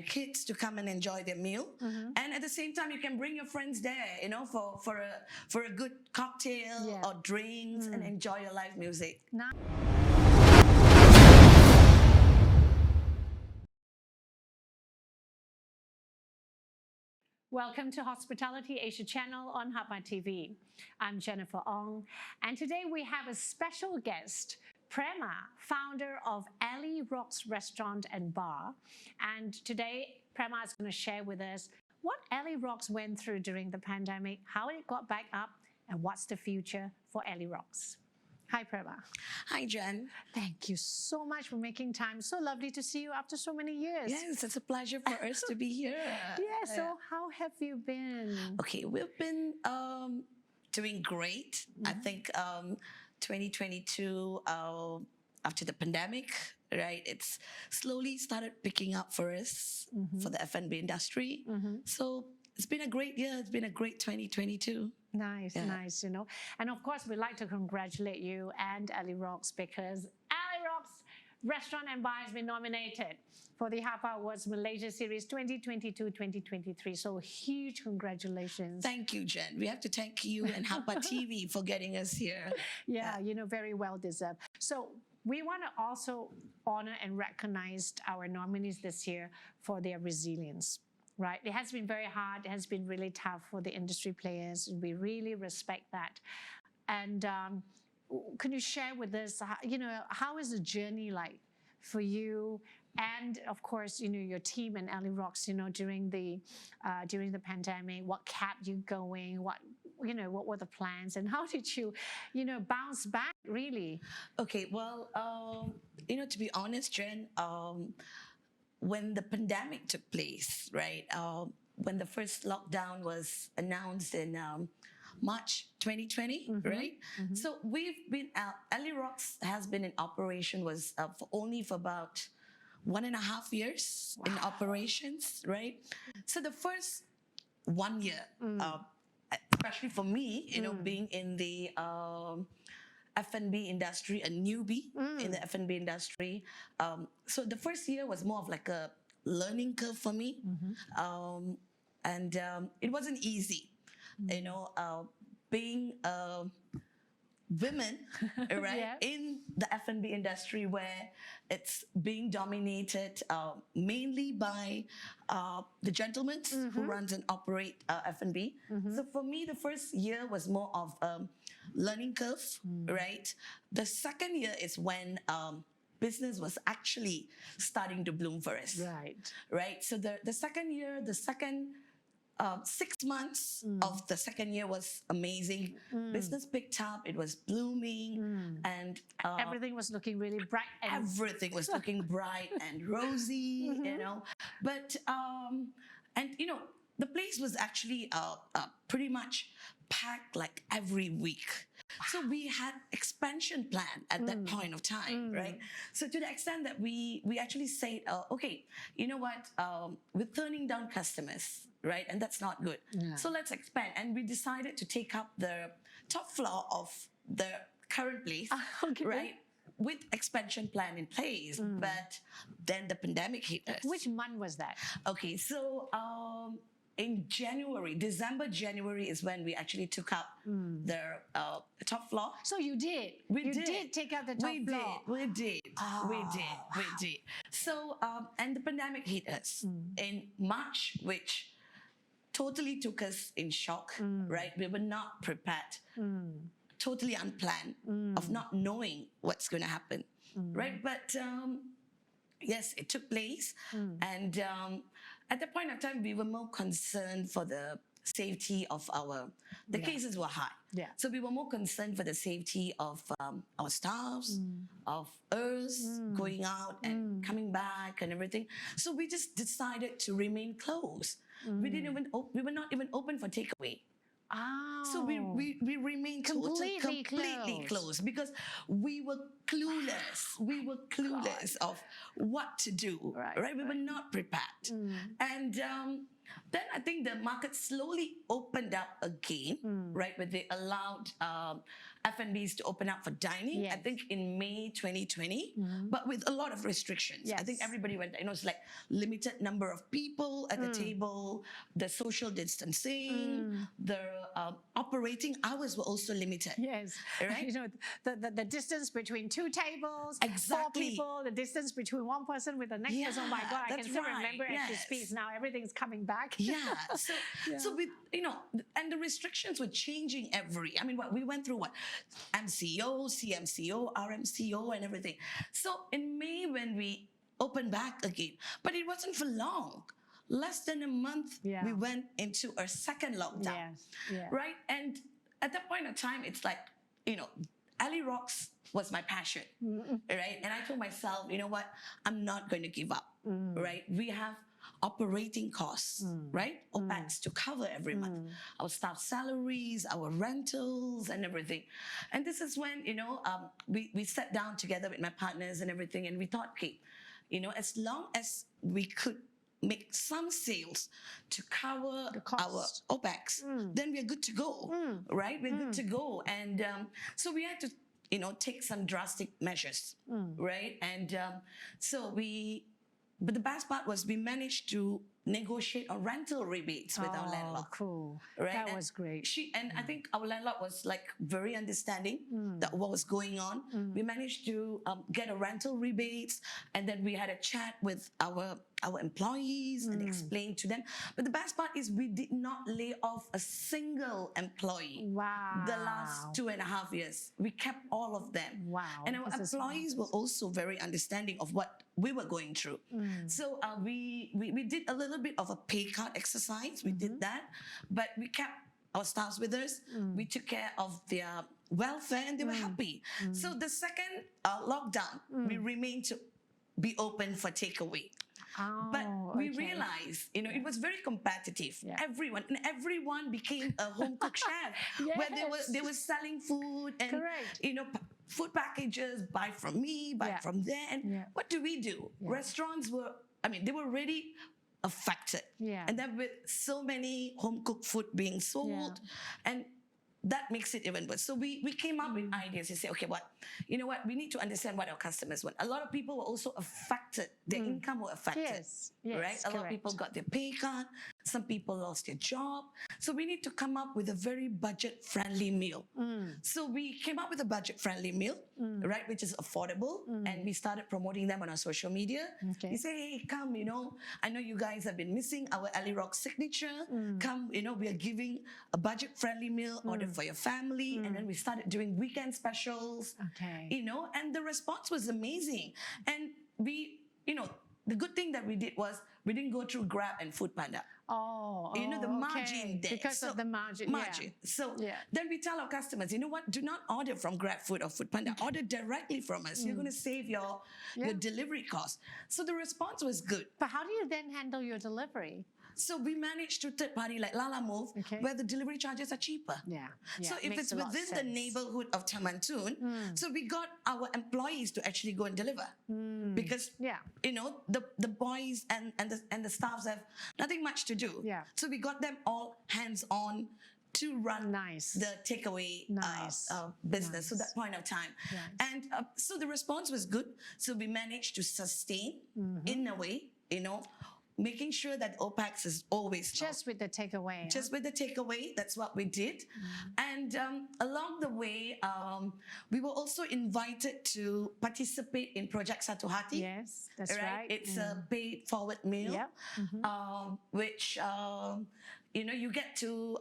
kids to come and enjoy their meal. And at the same time, you can bring your friends there, you know, for a good cocktail or drinks and enjoy your live music. Welcome to Hospitality Asia channel on HAPA TV. I'm Jennifer Ong, and today we have a special guest, Prema, founder of Elli Rocks Restaurant and Bar. And today, Prema is going to share with us what Elli Rocks went through during the pandemic, how it got back up, and what's the future for Elli Rocks. Hi, Prema. Hi, Jen. Thank you so much for making time. So lovely to see you after so many years. Yes, it's a pleasure for us to be here. Yeah, so how have you been? Okay, we've been doing great. I think 2022, after the pandemic, right, it's slowly started picking up for us, for the F&B industry. So it's been a great year. It's been a great 2022. Nice, nice, you know. And of course, we'd like to congratulate you and Elli Rocks because Elli Rocks Restaurant and Bar has been nominated for the HAPA Awards Malaysia Series 2022-2023. So huge congratulations. Thank you, Jen. We have to thank you and HAPA TV for getting us here. Yeah, you know, very well deserved. So we want to also honor and recognize our nominees this year for their resilience. Right, it has been very hard. It has been really tough for the industry players. We really respect that. And can you share with us, you know, how is the journey like for you, and of course, you know, your team and Elli Rocks, you know, during the pandemic? What kept you going? What, you know, what were the plans, and how did you, you know, bounce back? Really? Okay, well, you know, to be honest, Jen. When the pandemic took place, right, when the first lockdown was announced in March 2020, right? So we've been, Elli Rocks has been in operation, was only for about 1.5 years in operations, right? So the first 1 year, especially for me, you know, being in the F&B industry, a newbie in the F&B industry. So the first year was more of like a learning curve for me. And it wasn't easy, you know, being women, right, in the F&B industry where it's being dominated mainly by the gentlemen who runs and operate F&B. So for me, the first year was more of learning curve, right? The second year is when business was actually starting to bloom for us, right? So the second year, the second 6 months of the second year was amazing. Business picked up, it was blooming, and everything was looking really bright. Everything was looking bright and rosy, you know. But and you know, the place was actually pretty much packed like every week. So we had expansion plan at that point of time, right? So to the extent that we actually said, okay, you know what, we're turning down customers, right? And that's not good. So let's expand. And we decided to take up the top floor of the current place, right? With expansion plan in place. But then the pandemic hit us. Which month was that? Okay, so in January, January is when we actually took up the top floor. So you did? You did take out the top floor? We did. So, and the pandemic hit us in March, which totally took us in shock, right? We were not prepared, totally unplanned, of not knowing what's going to happen, right? But yes, it took place. And at that point of time, we were more concerned for the safety of the cases were high. So we were more concerned for the safety of our staffs, of us going out and coming back and everything. So we just decided to remain closed. We were not even open for takeaway. So we remained completely closed because we were clueless. We were clueless of what to do, right? We were not prepared. And then I think the market slowly opened up again, right? Where they allowed F&Bs to open up for dining, I Yes. think in May 2020, but with a lot of restrictions. I think Yes. everybody went, it's like limited number of people at the table, the social distancing, the operating hours were also limited. Yes. Right? The distance between two tables, Exactly. 4 people, the distance between one person with the next person. Oh my Yeah, God, I can that's still right. remember as she Yes. speaks. Now everything's coming back. Yeah. So with, and the restrictions were changing we went through what? MCO, CMCO, RMCO and everything. So in May when we opened back again, but it wasn't for long. Less than a month, Yeah. we went into our second lockdown. Yes. Yeah. Right? And at that point of time, it's like, Elli Rocks was my passion, right? And I told myself, you know what? I'm not going to give up, right? We have operating costs, right? OPEX to cover every month. Our staff salaries, our rentals and everything. And this is when, we sat down together with my partners and everything and we thought, okay, as long as we could make some sales to cover The our cost. OPEX, then we're good to go, right? We're good to go. And so we had to, take some drastic measures, right? And but the best part was we managed to negotiate on rental rebates with our landlord. Cool. Right? That And was great. I think our landlord was like very understanding that what was going on. We managed to get a rental rebates, and then we had a chat with our employees and explained to them. But the best part is we did not lay off a single employee. Wow. The last 2.5 years, we kept all of them. Wow, And our this is employees were also very understanding of what we were going through. So we did a little bit of a pay cut exercise. We did that, but we kept our staffs with us. We took care of their welfare and they were happy. So the second lockdown, we remained to be open for takeaway. But we realized, it was very competitive. Yeah. Everyone became a home cook chef, where they were selling food and Correct. Food packages, buy from me, buy from there. And what do we do? Restaurants were, they were really affected. Yeah. And then with so many home cooked food being sold, and that makes it even worse. So we came up with ideas and say, okay, you know what? We need to understand what our customers want. A lot of people were also affected. Their income were affected. Yes, right? A lot of people got their pay cut. Some people lost their job. So we need to come up with a very budget-friendly meal. So we came up with a budget-friendly meal, right? Which is affordable. And we started promoting them on our social media. Okay. We say, hey, come, I know you guys have been missing our Elli Rocks signature. Come, we are giving a budget-friendly meal, order for your family. And then we started doing weekend specials. Okay. And the response was amazing. And we, the good thing that we did was we didn't go through Grab and Foodpanda. The margin there. Because of the margin. So then we tell our customers, you know what? Do not order from Grab Food or Foodpanda. Order directly from us. You're going to save your delivery costs. So the response was good. But how do you then handle your delivery? So we managed to third party like Lala Move, where the delivery charges are cheaper. So if makes it's a lot of within the sense. neighborhood of Taman, so we got our employees to actually go and deliver because the boys and the staffs have nothing much to do. So we got them all hands on to run the takeaway business. So that point of time, and so the response was good. So we managed to sustain in a way, making sure that OPEX is always low. Just with the takeaway. Just with the takeaway, that's what we did. And along the way, we were also invited to participate in Project Satu Hati. Yes, that's right. It's a paid forward meal, which, you get to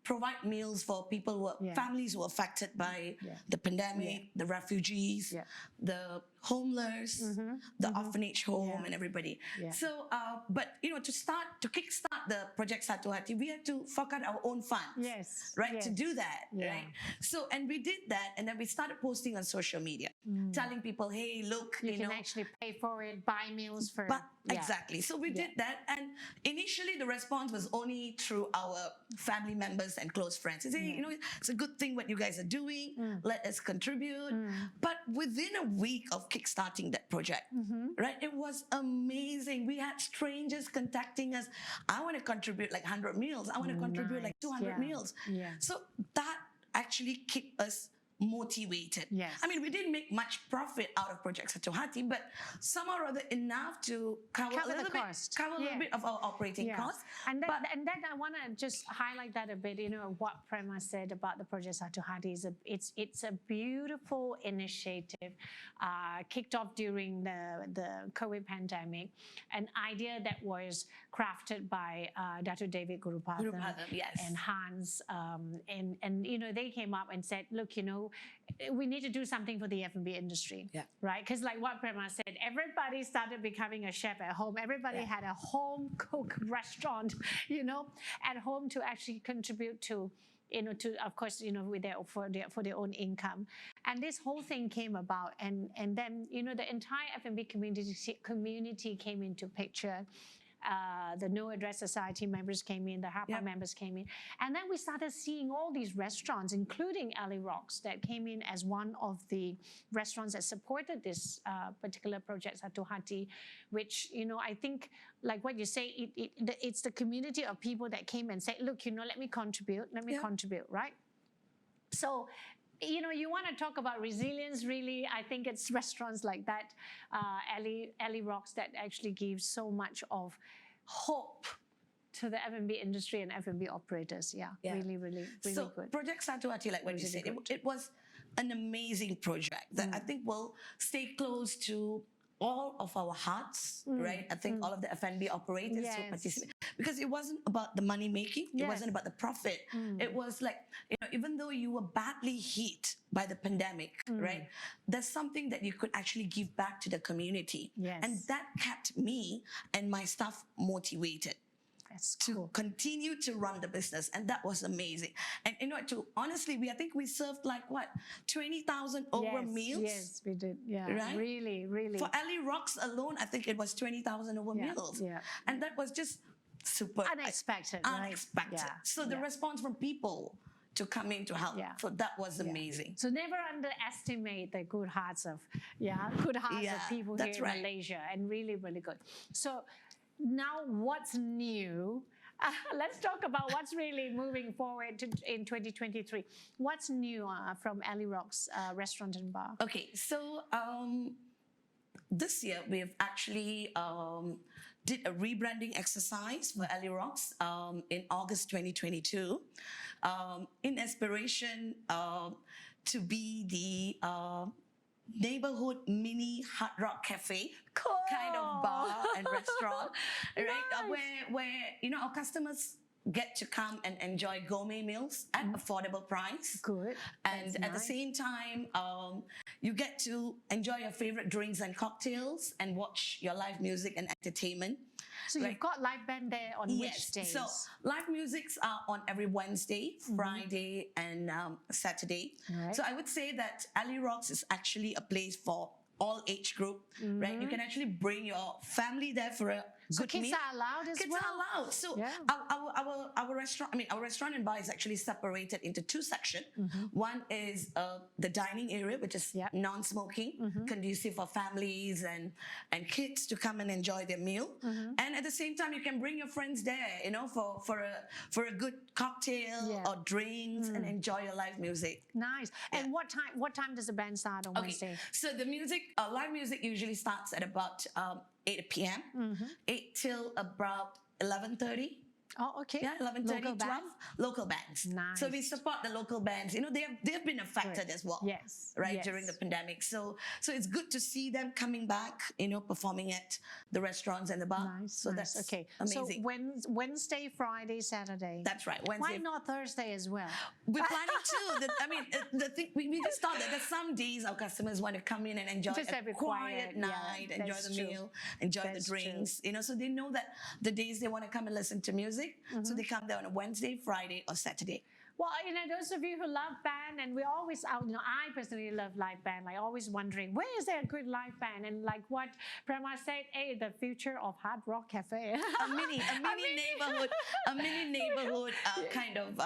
provide meals for people who are families who are affected by the pandemic, the refugees, the homeless, the orphanage home, and everybody. So, but to kickstart the Project Satu Hati, we had to fork out our own funds, to do that, right? So, and we did that, and then we started posting on social media, telling people, hey, look, you can actually pay for it, buy meals for. Exactly. So we did that, and initially the response was only through our family members and close friends. They say, it's a good thing what you guys are doing. Let us contribute. But within a week of kickstarting that project, right, it was amazing. We had strangers contacting us. I want to contribute like 100 meals. I want to contribute like 200 meals. So that actually kept us motivated. Yes. I mean, we didn't make much profit out of Project Satu Hati, but somehow or other enough to cover a little bit of our operating costs. And then I want to just highlight that a bit. You know what Prema said about the Project Satu Hati is it's a beautiful initiative kicked off during the COVID pandemic, an idea that was crafted by Dr. David Gurupadam yes. and Hans, and you know they came up and said, look, you know, we need to do something for the F&B industry, right? Because like what Prema said, everybody started becoming a chef at home. Everybody had a home cook restaurant, you know, at home to actually contribute to, you know, to of course, you know, with their for their own income. And this whole thing came about, and then you know the entire F&B community came into picture. The No Address Society members came in, the HAPA members came in. And then we started seeing all these restaurants, including Elli Rocks, that came in as one of the restaurants that supported this particular project, Satu Hati, which, you know, I think, like what you say, it's the community of people that came and said, look, you know, let me contribute, right? So, you know, you want to talk about resilience, really, I think it's restaurants like that, Elli Rocks, that actually gives so much of hope to the F&B industry and F&B operators. Really so good. Project Satu Hati, like what you said, it was an amazing project that I think will stay close to all of our hearts, right? I think all of the F&B operators who participate, because it wasn't about the money making, it wasn't about the profit. It was like, you know, even though you were badly hit by the pandemic, right? There's something that you could actually give back to the community. And that kept me and my staff motivated. To continue to run the business, and that was amazing. And you know, honestly, I think we served like what 20,000 over meals. Yes, we did. Yeah, right? Really. For Elli Rocks alone, I think it was 20,000 over meals. And that was just super unexpected. Unexpected. Right? So the response from people to come in to help. So that was amazing. So never underestimate the good hearts of people here in Malaysia, and really good. So now what's new? Let's talk about what's really moving forward in 2023. What's new from Elli Rocks Restaurant and Bar? Okay, so this year we've actually did a rebranding exercise for Elli Rocks in August 2022 in inspiration to be the neighborhood mini hard rock cafe kind of bar and restaurant, right? Where you know our customers get to come and enjoy gourmet meals at affordable price. Good. And at the same time, you get to enjoy your favorite drinks and cocktails and watch your live music and entertainment. So you've got live band there on which days? So live musics are on every Wednesday, Friday, and Saturday. So I would say that Elli Rocks is actually a place for all age group, right? You can actually bring your family there for a good meal. Kids are allowed as well? Kids are allowed. So our restaurant, our restaurant and bar is actually separated into two sections. One is the dining area, which is non-smoking, conducive for families and kids to come and enjoy their meal. And at the same time, you can bring your friends there, you know, for a good cocktail or drinks and enjoy your live music. Nice. And what time does the band start on Wednesday? So the music, live music usually starts at about 8 p.m. 8 till about 11:30. Oh, okay. Yeah, 11:30, Local 12. band? Local bands. Nice. So we support the local bands. You know, they've been affected as well. Yes. Right, during the pandemic. So it's good to see them coming back, you know, performing at the restaurants and the bar. Nice. So that's okay. amazing. So Wednesday, Friday, Saturday. That's right. Wednesday. Why not Thursday as well? We're planning to. I mean, the thing we just thought that there's some days our customers want to come in and enjoy Just a quiet night, enjoy the meal, enjoy the drinks. You know, so they know that the days they want to come and listen to music, so they come there on a Wednesday, Friday, or Saturday. Well, you know, those of you who love band, and we always, you know, I personally love live band, like always wondering, where is there a good live band? And like what Prema said, hey, the future of Hard Rock Cafe. a mini neighborhood kind of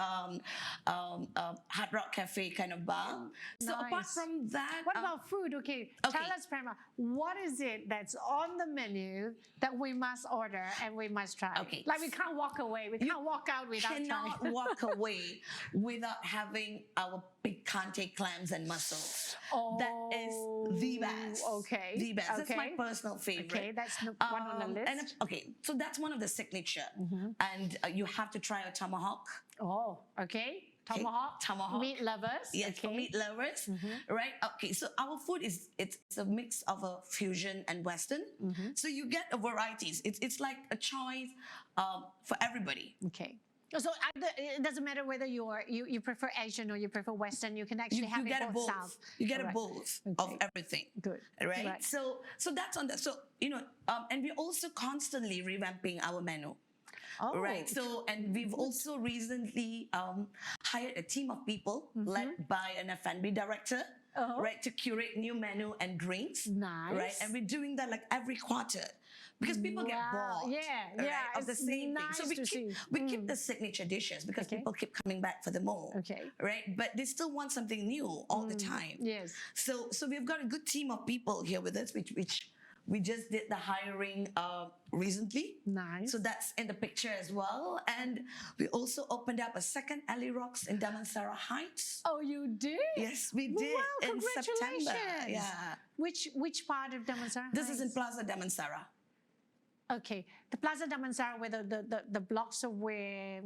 Hard Rock Cafe kind of bar. So apart from that... What about food? Okay, tell us, Prema, what is it that's on the menu that we must order and we must try? Okay. Like we can't walk away. We can't walk out without trying. Cannot walk away without having our picante clams and mussels. Oh, That is the best. Okay. The best. That's my Okay. personal favorite. Okay, that's one on the list. And okay, so that's one of the signature. And you have to try a tomahawk. Oh, okay. Tomahawk. Tomahawk. Meat lovers. Yes, okay. for meat lovers, right? Okay, so our food it's a mix of a fusion and Western. So you get a varieties. It's like a choice for everybody. Okay. So it doesn't matter whether you prefer Asian or you prefer Western. You can actually have get it both styles. You get a Correct. both of Okay. everything. Good. Right? Right. So that's on that. So and we're also constantly revamping our menu. Oh. Right. So, and we've also recently hired a team of people led by an F&B director, right, to curate new menu and drinks. Nice. Right. And we're doing that like every quarter because people get bored. Yeah. Right, of the It's same nice thing. So we keep the signature dishes because Okay. people keep coming back for the more. Okay. Right. But they still want something new all the time. Yes. So we've got a good team of people here with us, which we just did the hiring recently. Nice. So that's in the picture as well. And we also opened up a second Elli Rocks in Damansara Heights. Oh, you did? Yes, we did Wow, in September. congratulations. Yeah. Which part of Damansara? This is in Heights? Plaza Damansara. Okay, the Plaza Damansara, where the blocks of where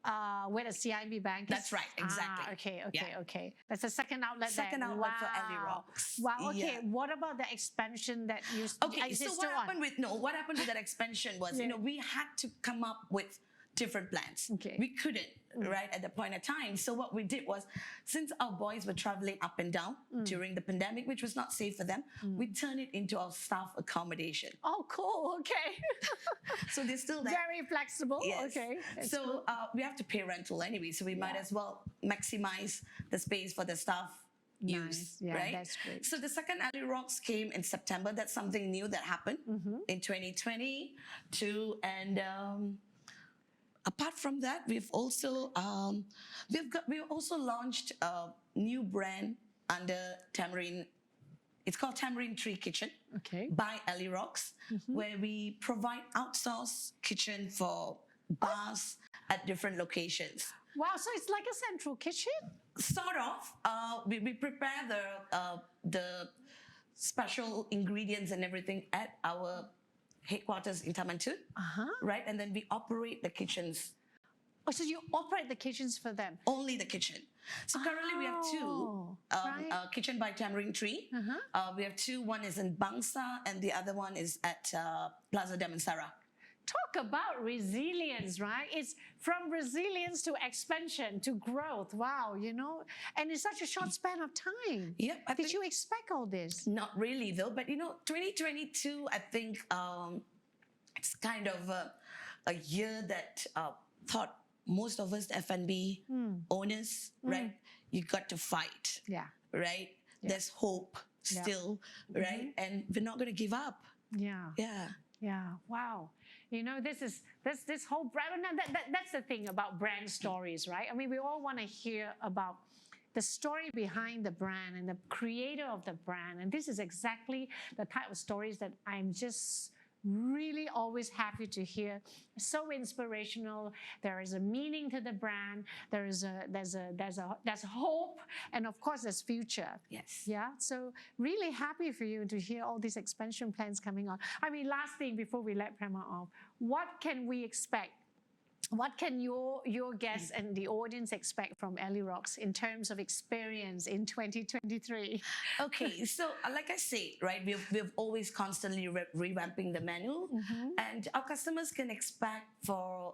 the CIB bank is. That's right, exactly. Okay. Yeah. Okay. That's the second outlet. Second there. outlet for Wow. Elli Rocks. Wow. Okay. Yeah. What about the expansion that you? Okay, is it so still what happened with that expansion was, Yeah. we had to come up with different plans. Okay. We couldn't, right, at the point of time. So what we did was, since our boys were traveling up and down during the pandemic, which was not safe for them, we turned it into our staff accommodation. Oh, cool. Okay. So they're still there. Very flexible. Yes. Okay. That's So cool. we have to pay rental anyway, so we might as well maximize the space for the staff use, Nice. Yeah, right? that's great. So the second Elli Rocks came in September. That's something new that happened in 2022, and apart from that, we've also launched a new brand under Tamarind. It's called Tamarind Tree Kitchen Okay. by Elli Rocks, where we provide outsourced kitchen for bars at different locations. Wow. So it's like a central kitchen. Sort of. We prepare the special ingredients and everything at our headquarters in Taman, right? And then we operate the kitchens, Oh, so you operate the kitchens for them. only the kitchen. So currently we have two. Oh, right. Kitchen by Tamarind Tree. We have two. One is in Bangsa and the other one is at Plaza Damansara. Talk about resilience, right? It's from resilience to expansion to growth. Wow, and in such a short span of time. Yep, I Did think- you expect all this? Not really though, but 2022, I think it's kind of a year that thought most of us F&B owners, right? You got to fight, Yeah, right? There's hope still, right? And we're not going to give up. yeah, Yeah. yeah. Wow. This whole brand. That's the thing about brand stories, right? I mean, we all want to hear about the story behind the brand and the creator of the brand. And this is exactly the type of stories that I'm just really always happy to hear. So inspirational. There is a meaning to the brand. There's hope, and of course there's future. Yes. Yeah. So really happy for you to hear all these expansion plans coming on. I mean, last thing before we let Prema off, what can we expect? What can your guests and the audience expect from Elli Rocks in terms of experience in 2023? Okay, so like I say, right, we've always constantly revamping the menu, and our customers can expect for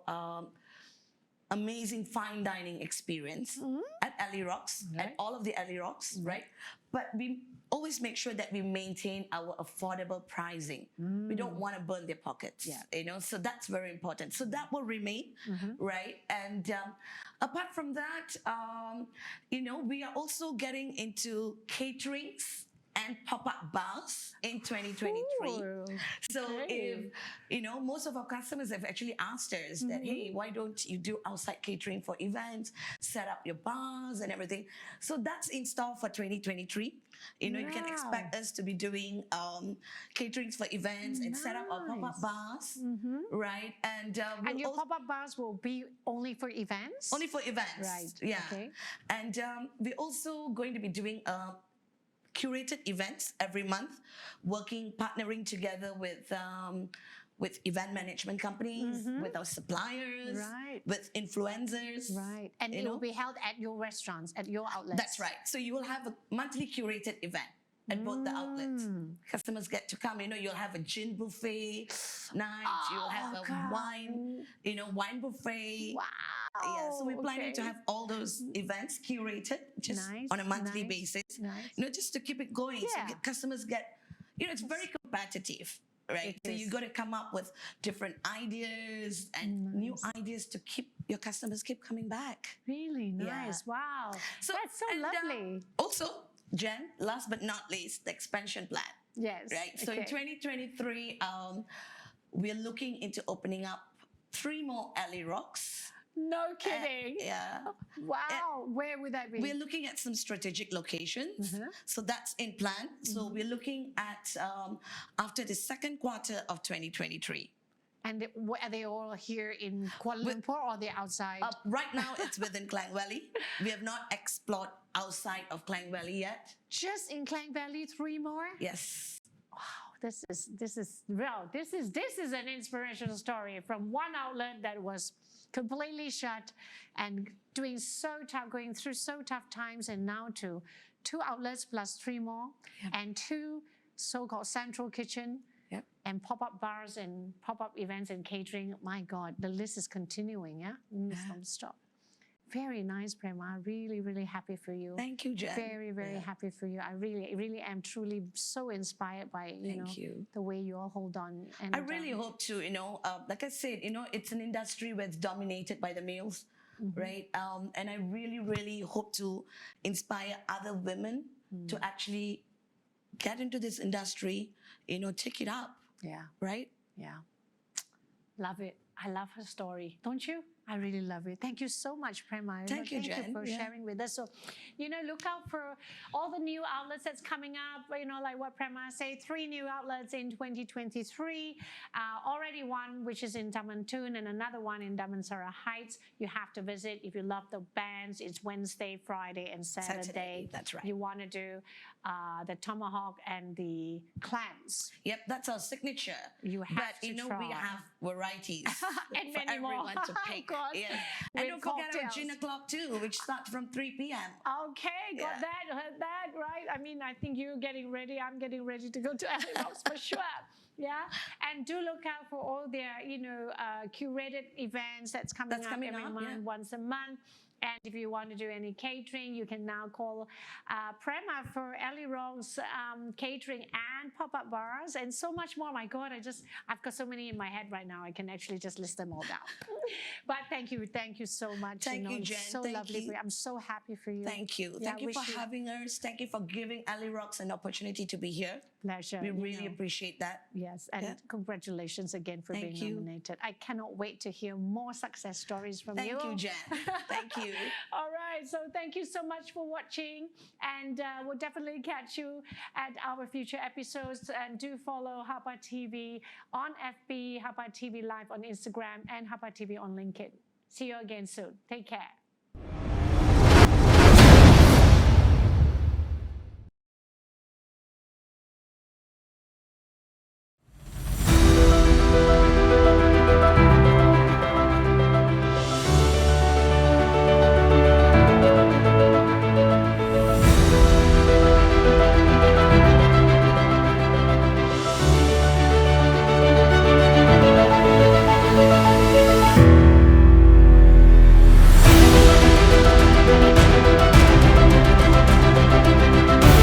amazing fine dining experience at Elli Rocks, at all of the Elli Rocks, right? But we always make sure that we maintain our affordable pricing. We don't want to burn their pockets, so that's very important. So that will remain, right? And apart from that, we are also getting into caterings and pop-up bars in 2023. Ooh, So okay. if, most of our customers have actually asked us that, hey, why don't you do outside catering for events, set up your bars and everything. So that's in store for 2023. You can Wow. expect us to be doing caterings for events and set up our pop-up Nice. bars, right? And And your pop-up bars will be only for events? only for events. Right, Yeah. okay. And we're also going to be doing curated events every month, partnering together with event management companies, with our suppliers, Right. with influencers. Right. And it will be held at your restaurants, at your outlets. That's right. So you will have a monthly curated event at both the outlets. Customers get to come. You'll have a gin buffet night. You'll have a God. wine buffet. Wow. Yeah, so we're planning to okay. have all those events curated just Nice, on a monthly nice, basis. nice. Just to keep it going. So Yeah. customers get, it's very competitive, right? It So is. you got to come up with different ideas and new ideas to keep your customers keep coming back. Really Yeah. nice. Wow. So That's so and, lovely. Also, Jen, last but not least, the expansion plan. Yes. Right. So in okay. 2023, we're looking into opening up 3 more Elli Rocks. No kidding. Yeah. Wow. Where would that be? We're looking at some strategic locations. So that's in plan. So we're looking at after the second quarter of 2023. And are they all here in Kuala Lumpur or are they outside? Right now, it's within Klang Valley. We have not explored outside of Klang Valley yet. Just in Klang Valley, 3 more? Yes. Wow, this is real. This is an inspirational story from one outlet that was completely shut and going through so tough times, and now to 2 outlets plus 3 more, and 2 so-called central kitchen. Yep. And pop-up bars and pop-up events and catering. My God, the list is continuing, yeah? Stop. Very nice, Prema. Really, really happy for you. Thank you, Jen. Very, very happy for you. I really am truly so inspired by, the way you all hold on. And I really hope to, like I said, it's an industry where it's dominated by the males, right? And I really, really hope to inspire other women to actually get into this industry, take it up. Yeah. Right? Yeah. Love it. I love her story. Don't you? I really love it. Thank you so much, Prema. Thank you, Jen. Thank you for sharing with us. So, look out for all the new outlets that's coming up. Like what Prema said, 3 new outlets in 2023. Already one, which is in Taman and another one in Damansara Heights. You have to visit if you love the bands. It's Wednesday, Friday, and Saturday. That's right. You want to do the tomahawk and the clams. Yep, that's our signature. You have to try. We have varieties And for many more. everyone to pick. Yeah. And With don't forget our cocktails. gin o'clock too, which starts from 3 p.m. Okay, got Yeah. that, heard that, right? I mean, I think you're getting ready. I'm getting ready to go to Elli Rocks for sure. Yeah, and do look out for all their, curated events that's coming up every month, once a month. And if you want to do any catering, you can now call Prema for Elli Rocks catering and pop-up bars and so much more. My God, I've got so many in my head right now. I can actually just list them all down. But thank you so much. Thank you, Jen. So Thank lovely you. for you. I'm so happy for you. Thank you. Yeah, Thank you for having us. Thank you for giving Elli Rocks an opportunity to be here. Pleasure. We really appreciate that. Yes, and congratulations again for being you. nominated. I cannot wait to hear more success stories from you. Thank you, Jen. Thank you. All right, so thank you so much for watching, and we'll definitely catch you at our future episodes. And do follow HAPA TV on FB, HAPA TV Live on Instagram, and HAPA TV on LinkedIn. See you again soon. Take care.